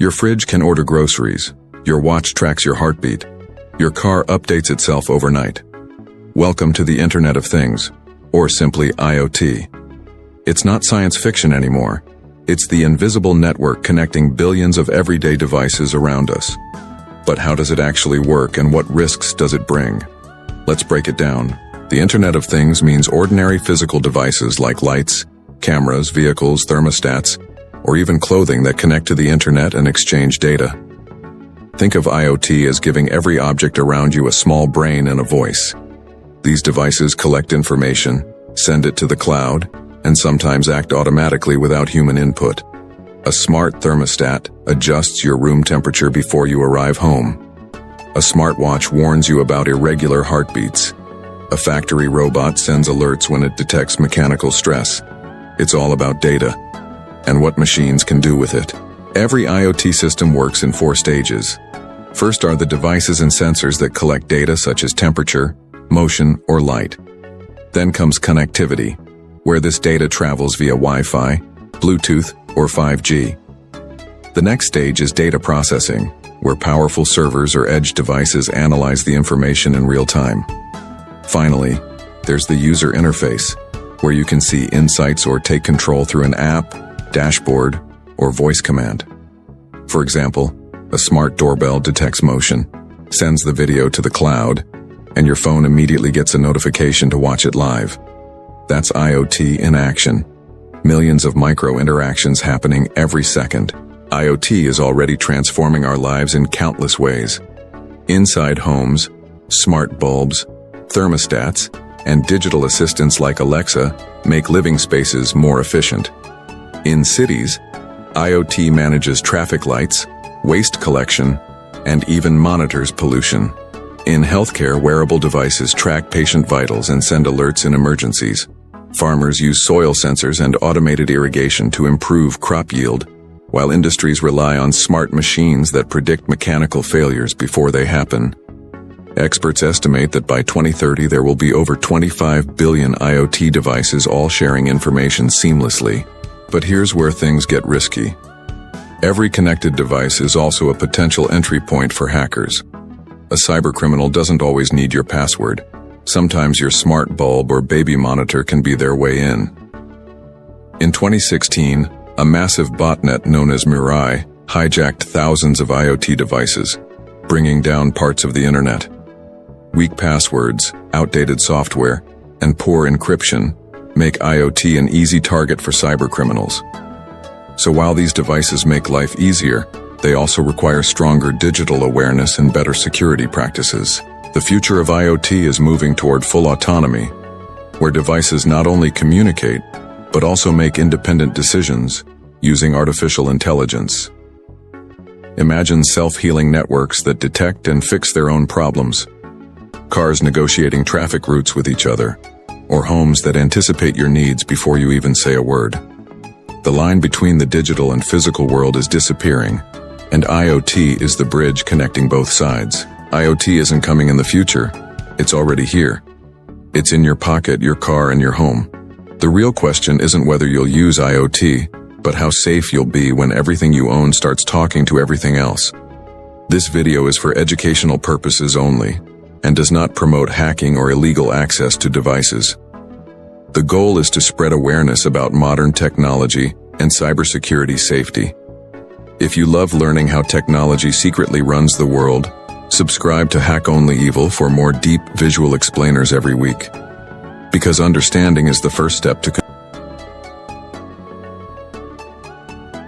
Your fridge can order groceries. Your watch tracks your heartbeat. Your car updates itself overnight. Welcome to the Internet of Things, or simply IoT. It's not science fiction anymore. It's the invisible network connecting billions of everyday devices around us. But how does it actually work, and what risks does it bring? Let's break it down. The Internet of Things means ordinary physical devices like lights, cameras, vehicles, thermostats, or even clothing that connect to the internet and exchange data. Think of IoT as giving every object around you a small brain and a voice. These devices collect information, send it to the cloud, and sometimes act automatically without human input. A smart thermostat adjusts your room temperature before you arrive home. A smartwatch warns you about irregular heartbeats. A factory robot sends alerts when it detects mechanical stress. It's all about data and what machines can do with it. Every IoT system works in 4 stages. First are the devices and sensors that collect data such as temperature, motion, or light. Then comes connectivity, where this data travels via Wi-Fi, Bluetooth, or 5G. The next stage is data processing, where powerful servers or edge devices analyze the information in real time. Finally, there's the user interface, where you can see insights or take control through an app, dashboard, or voice command. For example, a smart doorbell detects motion, sends the video to the cloud, and your phone immediately gets a notification to watch it live. That's IoT in action. Millions of micro-interactions happening every second. IoT is already transforming our lives in countless ways. Inside homes, smart bulbs, thermostats, and digital assistants like Alexa make living spaces more efficient. In cities, IoT manages traffic lights, waste collection, and even monitors pollution. In healthcare, wearable devices track patient vitals and send alerts in emergencies. Farmers use soil sensors and automated irrigation to improve crop yield, while industries rely on smart machines that predict mechanical failures before they happen. Experts estimate that by 2030 there will be over 25 billion IoT devices all sharing information seamlessly. But here's where things get risky. Every connected device is also a potential entry point for hackers. A cybercriminal doesn't always need your password. Sometimes your smart bulb or baby monitor can be their way in. In 2016, a massive botnet known as Mirai hijacked thousands of IoT devices, bringing down parts of the internet. Weak passwords, outdated software, and poor encryption make IoT an easy target for cybercriminals. So while these devices make life easier, they also require stronger digital awareness and better security practices. The future of IoT is moving toward full autonomy, where devices not only communicate, but also make independent decisions using artificial intelligence. Imagine self-healing networks that detect and fix their own problems, cars negotiating traffic routes with each other, or homes that anticipate your needs before you even say a word. The line between the digital and physical world is disappearing, and IoT is the bridge connecting both sides. IoT isn't coming in the future, it's already here. It's in your pocket, your car, and your home. The real question isn't whether you'll use IoT, but how safe you'll be when everything you own starts talking to everything else. This video is for educational purposes only, and does not promote hacking or illegal access to devices. The goal is to spread awareness about modern technology and cybersecurity safety. If you love learning how technology secretly runs the world, subscribe to hackonlyevil for more deep visual explainers every week. Because understanding is the first step to